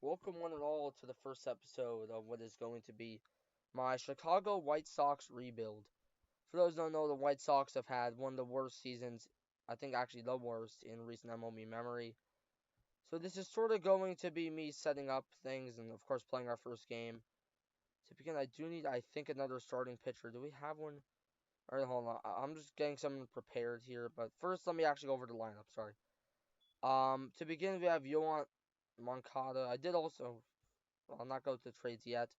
Welcome one and all to the first episode of what is going to be my Chicago White Sox rebuild. For those who don't know, the White Sox have had one of the worst seasons, I think actually the worst in recent MLB memory. So this is sort of going to be me setting up things and of course playing our first game. To begin, I do need, I think, another starting pitcher. Do we have one? Alright, hold on. I'm just getting something prepared here, but first let me actually go over the lineup, sorry. To begin, we have Yohan Moncada. I did also I'll not go to the trades yet.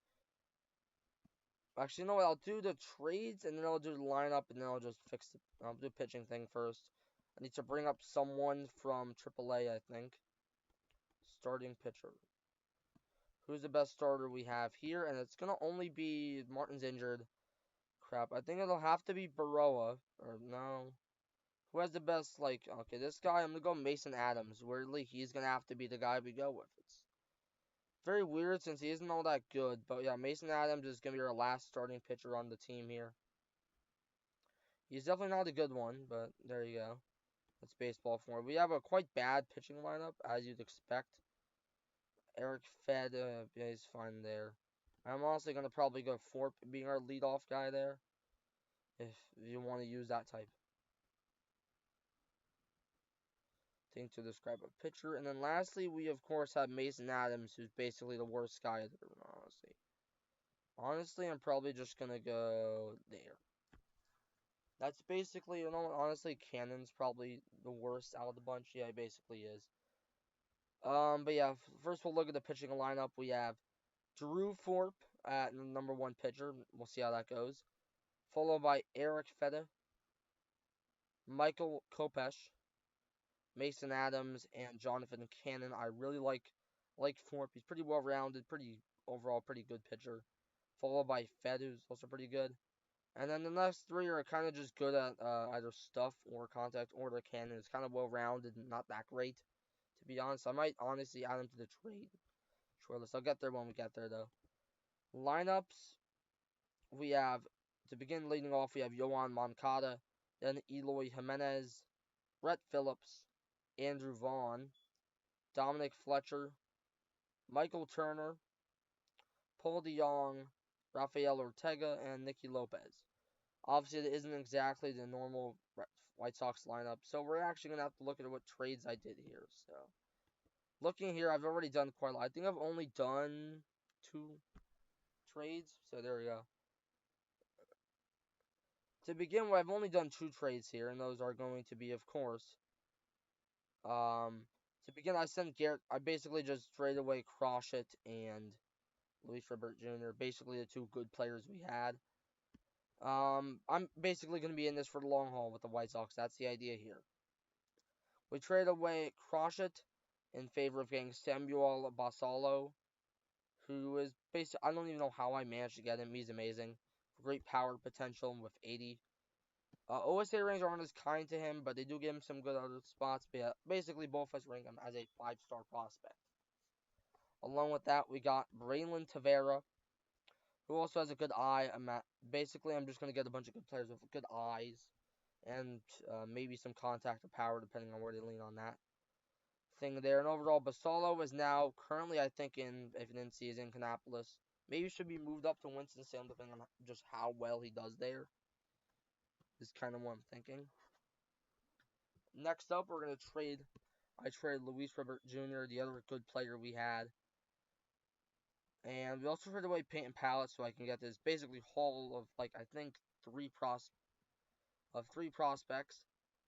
Actually, you know what? I'll do the trades and then I'll do the lineup and then I'll just fix the. I'll do the pitching thing first. I need to bring up someone from AAA, I think. Starting pitcher. Who's the best starter we have here? And it's gonna only be Martin's injured. Crap. I think it'll have to be Baroa. Or no. Who has the best, like, okay, this guy, I'm gonna go Mason Adams. Weirdly, he's gonna have to be the guy we go with. It's very weird since he isn't all that good. But yeah, Mason Adams is going to be our last starting pitcher on the team here. He's definitely not a good one, but there you go. That's baseball for him. We have a quite bad pitching lineup, as you'd expect. Eric Fed, yeah, he's fine there. I'm also going to probably go Forp being our leadoff guy there. If you want to use that type thing to describe a pitcher. And then lastly, we of course have Mason Adams, who's basically the worst guy there, honestly. Honestly, I'm probably just going to go there. That's basically, honestly, Cannon's probably the worst out of the bunch. Yeah, he basically is. But yeah, first we'll look at the pitching lineup. We have Drew Thorpe at number one pitcher. We'll see how that goes. Followed by Eric Feta, Michael Kopesh, Mason Adams, and Jonathan Cannon. I really like Thorpe. He's pretty well rounded, overall pretty good pitcher. Followed by Fed, who's also pretty good. And then the next three are kind of just good at either stuff or contact, or the cannon is kind of well rounded and not that great, to be honest. I might honestly add him to the trade shortlist. I'll get there when we get there, though. Lineups, we have, to begin leading off, we have Yohan Moncada, then Eloy Jimenez, Brett Phillips, Andrew Vaughn, Dominic Fletcher, Michael Turner, Paul DeYoung, Rafael Ortega, and Nicky Lopez. Obviously, it isn't exactly the normal White Sox lineup, so we're actually going to have to look at what trades I did here. So, looking here, I've already done quite a lot. I think I've only done 2 trades, so there we go. To begin with, I've only done 2 trades here, and those are going to be, of course, to begin, I basically just traded away Croshet and Luis Robert Jr., basically the 2 good players we had. I'm basically going to be in this for the long haul with the White Sox. That's the idea here. We traded away Croshet in favor of getting Samuel Basalo, who is basically, I don't even know how I managed to get him. He's amazing. Great power potential with 80. OSA ratings aren't as kind to him, but they do give him some good other spots. But yeah, basically both of us rank him as a 5-star prospect. Along with that, we got Braylon Tavera, who also has a good eye. Basically, I'm just going to get a bunch of good players with good eyes and maybe some contact or power, depending on where they lean on that thing there. And overall, Basalo is now currently, I think, if you didn't see, is in Kannapolis. Maybe should be moved up to Winston-Salem, depending on just how well he does there. Is kind of what I'm thinking. Next up, we're going to trade. I traded Luis Robert Jr., the other good player we had. And we also traded away Peyton Palette so I can get this basically haul of, like, I think, 3 prospects.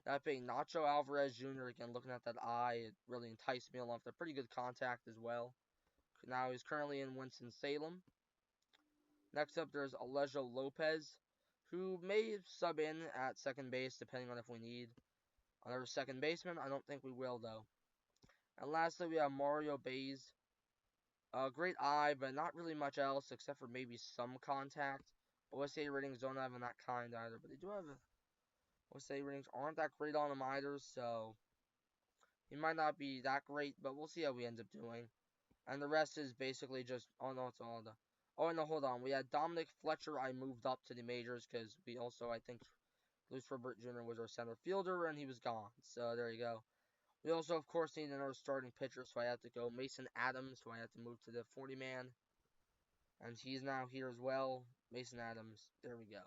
That being Nacho Alvarez Jr. Again, looking at that eye, it really enticed me along. They're pretty good contact as well. Now he's currently in Winston-Salem. Next up, there's Alejo Lopez, who may sub in at second base, depending on if we need another second baseman. I don't think we will, though. And lastly, we have Mario Baez. Great eye, but not really much else, except for maybe some contact. OSA ratings don't have that kind either, but they do have OSA ratings aren't that great on him either, so he might not be that great, but we'll see how we end up doing. And the rest is basically just, oh no, it's all the, oh no, hold on, we had Dominic Fletcher. I moved up to the majors because we also, I think, Luis Robert Jr. was our center fielder, and he was gone, so there you go. We also, of course, need another starting pitcher, so I have to go Mason Adams, so I have to move to the 40 man. And he's now here as well. Mason Adams. There we go.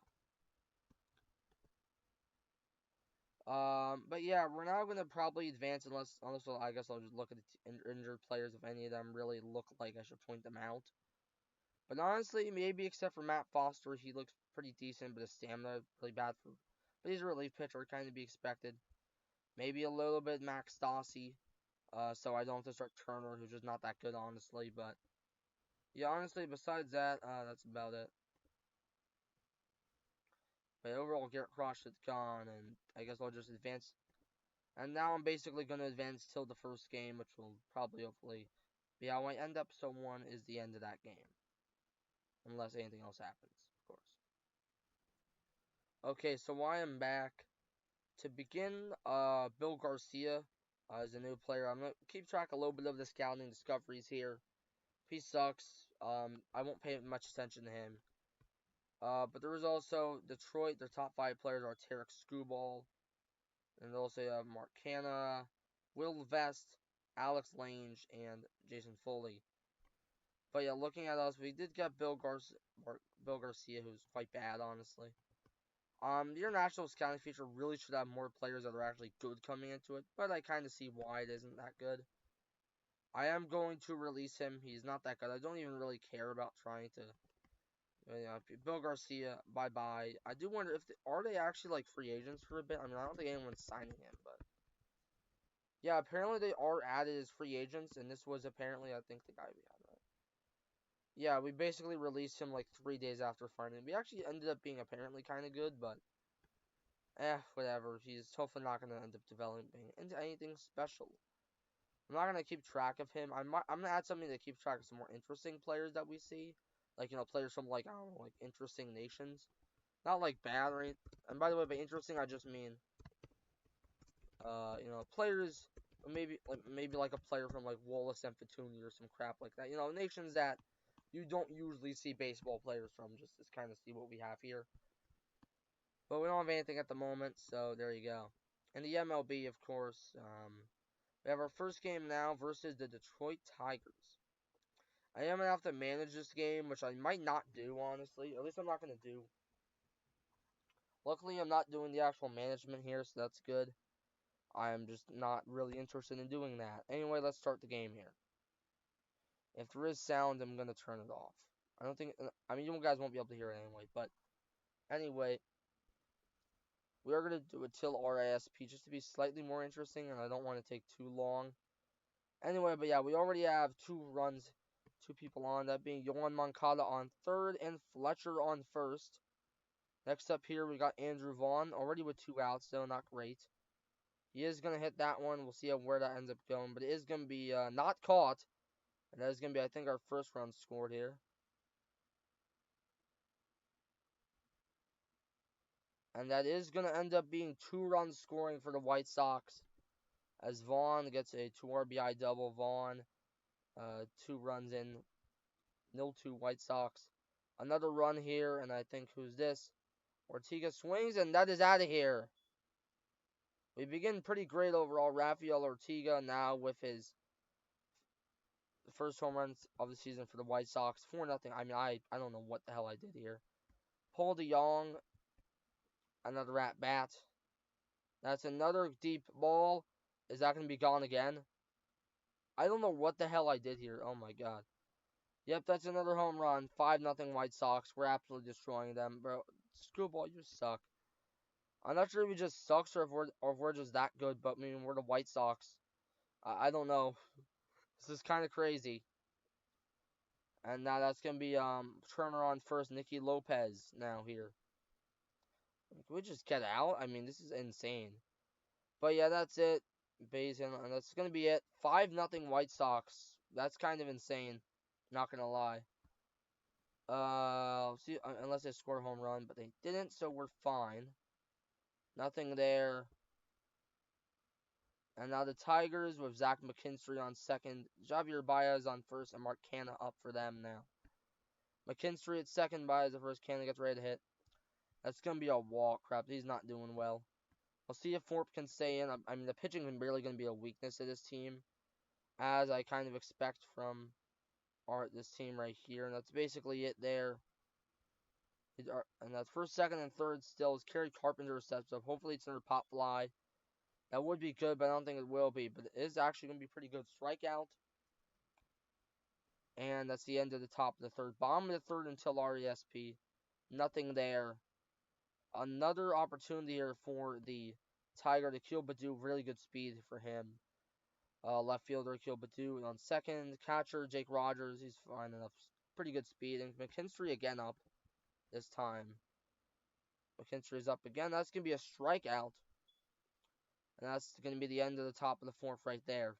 But yeah, we're now gonna probably advance unless I guess I'll just look at the injured players if any of them really look like I should point them out. But honestly, maybe except for Matt Foster, he looks pretty decent, but his stamina really bad for. But he's a relief pitcher, kind of be expected. Maybe a little bit Max Stassi, so I don't have to start Turner, who's just not that good, honestly. But yeah, honestly, besides that, that's about it. But overall, Garrett Cross is gone, and I guess I'll just advance. And now I'm basically going to advance till the first game, which will probably, hopefully, be how I end. Episode 1 is the end of that game. Unless anything else happens, of course. Okay, so I am back. To begin, Bill Garcia is a new player. I'm going to keep track a little bit of the scouting discoveries here. He sucks. I won't pay much attention to him. But there is also Detroit. Their top 5 players are Tarek Skubal, and also have Mark Canna, Will Vest, Alex Lange, and Jason Foley. But yeah, looking at us, we did get Bill Garcia, who's quite bad, honestly. The international scouting feature really should have more players that are actually good coming into it, but I kind of see why it isn't that good. I am going to release him. He's not that good. I don't even really care about trying to. Bill Garcia, bye bye. I do wonder if are they actually like free agents for a bit. I mean, I don't think anyone's signing him, but yeah, apparently they are added as free agents, and this was apparently I think the guy we had. Right? Yeah, we basically released him like 3 days after finding him. We actually ended up being apparently kind of good, but whatever. He's hopefully not gonna end up developing into anything special. I'm not gonna keep track of him. I'm gonna add something to keep track of some more interesting players that we see, like players from like I don't know, like interesting nations, not like bad or anything. And by the way, by interesting, I just mean players maybe like a player from like Wallace and Fatuni or some crap like that. Nations that you don't usually see baseball players from. Just to kind of see what we have here. But we don't have anything at the moment, so there you go. And the MLB, of course, we have our first game now versus the Detroit Tigers. I am going to have to manage this game, which I might not do, honestly. At least I'm not going to do. Luckily, I'm not doing the actual management here, so that's good. I'm just not really interested in doing that. Anyway, let's start the game here. If there is sound, I'm going to turn it off. I don't think... I mean, you guys won't be able to hear it anyway, but... Anyway, we are going to do a till RISP just to be slightly more interesting, and I don't want to take too long. Anyway, but yeah, we already have 2 runs, 2 people on, that being Yohan Moncada on third and Fletcher on first. Next up here, we got Andrew Vaughn, already with 2 outs, though not great. He is going to hit that one. We'll see where that ends up going, but it is going to be not caught. And that is going to be, I think, our first run scored here. And that is going to end up being 2 runs scoring for the White Sox. As Vaughn gets a 2 RBI double. Vaughn, 2 runs in. 0-2 White Sox. Another run here, and I think who's this? Ortega swings, and that is out of here. We begin pretty great overall. Rafael Ortega now with his first home runs of the season for the White Sox. 4-0. I mean, I don't know what the hell I did here. Paul DeYoung, another at bat. That's another deep ball. Is that going to be gone again? I don't know what the hell I did here. Oh my god. Yep, that's another home run. 5-0 White Sox. We're absolutely destroying them, bro. Screwball, you suck. I'm not sure if he just sucks or if we're just that good, but I mean, we're the White Sox. I don't know. This is kind of crazy. And now that's going to be Turner on first, Nicky Lopez now here. Can we just get out? I mean, this is insane. But yeah, that's it. And that's going to be it. 5-0 White Sox. That's kind of insane. Not going to lie. See, unless they score a home run, but they didn't, so we're fine. Nothing there. And now the Tigers with Zach McKinstry on second, Javier Baez on first, and Mark Canna up for them now. McKinstry at second, Baez at first, Canna gets ready to hit. That's going to be a walk. Crap, he's not doing well. We'll see if Thorpe can stay in. I mean, the pitching is really going to be a weakness of this team, as I kind of expect from this team right here. And that's basically it there. And that's first, second, and third still is Kerry Carpenter steps up. Hopefully it's another pop fly. That would be good, but I don't think it will be. But it is actually going to be pretty good. Strikeout. And that's the end of the top of the third. Bottom of the third until RESP. Nothing there. Another opportunity here for the Tiger to kill Badu. Really good speed for him. Left fielder kill Badu. On second, catcher Jake Rogers. He's fine enough. Pretty good speed. And McKinstry again up this time. McKinstry is up again. That's going to be a strikeout. And that's going to be the end of the top of the fourth right there.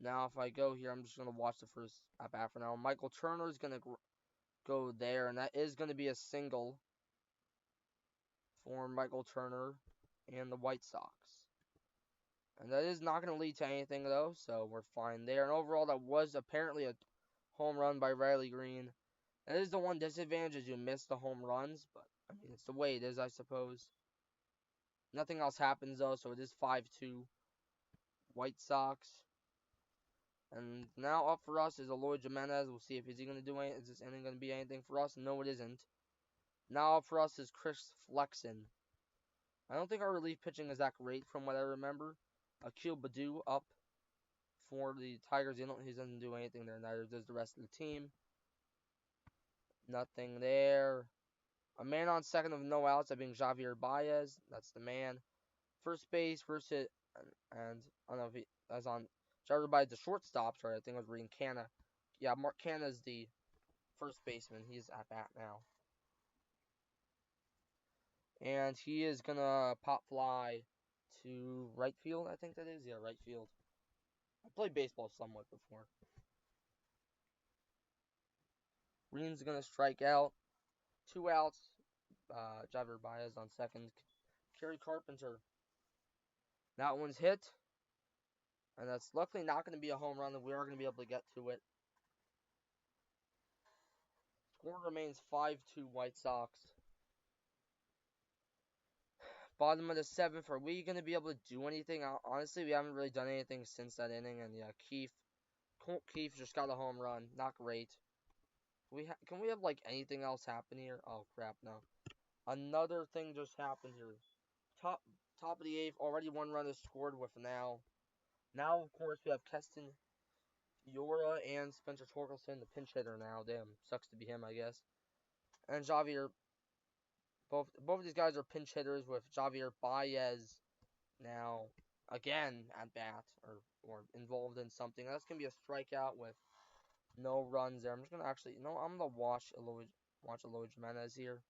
Now, if I go here, I'm just going to watch the first at bat for now. Michael Turner is going to go there, and that is going to be a single for Michael Turner and the White Sox. And that is not going to lead to anything, though, so we're fine there. And overall, that was apparently a home run by Riley Green. That is the one disadvantage, is you miss the home runs, but, I mean, it's the way it is, I suppose. Nothing else happens, though, so it is 5-2 White Sox. And now up for us is Eloy Jimenez. We'll see if is he going to do anything. Is this inning going to be anything for us? No, it isn't. Now up for us is Chris Flexen. I don't think our relief pitching is that great from what I remember. Akil Baddoo up for the Tigers. He doesn't do anything there. Neither does the rest of the team. Nothing there. A man on second with no outs. That being Javier Baez. That's the man. First base, first hit, and I don't know if he was on. Javier Baez, the shortstop. Sorry, I think I was reading Canna. Yeah, Mark Canna is the first baseman. He's at bat now. And he is going to pop fly to right field, I think that is. Yeah, right field. I played baseball somewhat before. Green's going to strike out. 2 outs. Javier Baez on second. Kerry Carpenter. That one's hit. And that's luckily not going to be a home run. We are going to be able to get to it. Score remains 5-2 White Sox. Bottom of the seventh. Are we going to be able to do anything? Honestly, we haven't really done anything since that inning. And yeah, Colt Keith just got a home run. Not great. Can we have like anything else happen here? Oh crap, no. Another thing just happened here. Top of the eighth. Already one run is scored with now. Now of course we have Keston Yora and Spencer Torkelson, the pinch hitter now. Damn, sucks to be him, I guess. And Javier. Both of these guys are pinch hitters with Javier Baez now again at bat or involved in something. That's gonna be a strikeout with no runs there. I'm just gonna I'm gonna watch Eloy Jimenez here.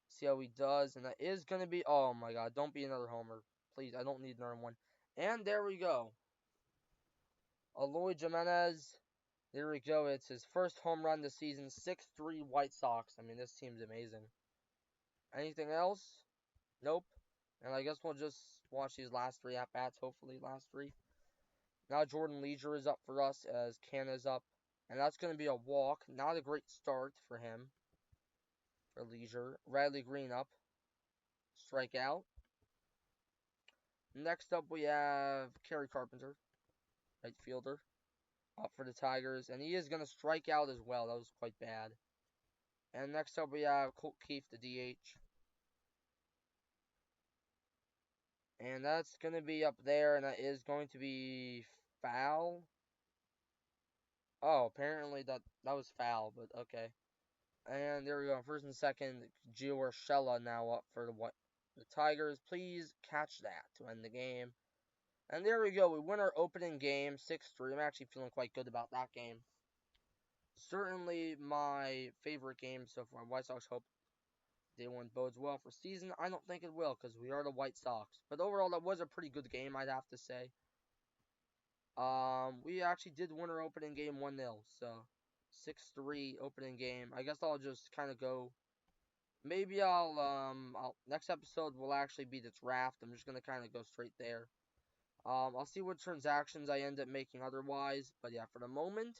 See how he does, and that is gonna be oh my god, don't be another homer. Please, I don't need another one. And there we go. Eloy Jimenez. There we go. It's his first home run this season. 6-3 White Sox. I mean, this team's amazing. Anything else? Nope. And I guess we'll just watch these last 3 at-bats, hopefully last 3. Now Jordan Leisure is up for us as Canna's up. And that's going to be a walk. Not a great start for him. For Leisure. Riley Green up. Strikeout. Next up we have Kerry Carpenter. Right fielder. Up for the Tigers. And he is going to strike out as well. That was quite bad. And next up we have Colt Keith, the DH. And that's going to be up there, and that is going to be foul. Oh, apparently that was foul, but okay. And there we go. First and second, Gio Urshela now up for the Tigers. Please catch that to end the game. And there we go. We win our opening game, 6-3. I'm actually feeling quite good about that game. Certainly my favorite game so far. White Sox hope day one bodes well for season. I don't think it will because we are the White Sox. But overall, that was a pretty good game, I'd have to say. We actually did win our opening game 1-0. So, 6-3 opening game. I guess I'll just kind of go. Maybe next episode will actually be the draft. I'm just going to kind of go straight there. I'll see what transactions I end up making otherwise. But yeah, for the moment.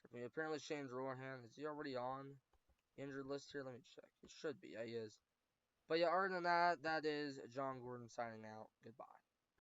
I mean, apparently Shane Rohan, is he already on? Injured list here. Let me check. It should be. Yeah, he is. But yeah, other than that, that is John Gordon signing out. Goodbye.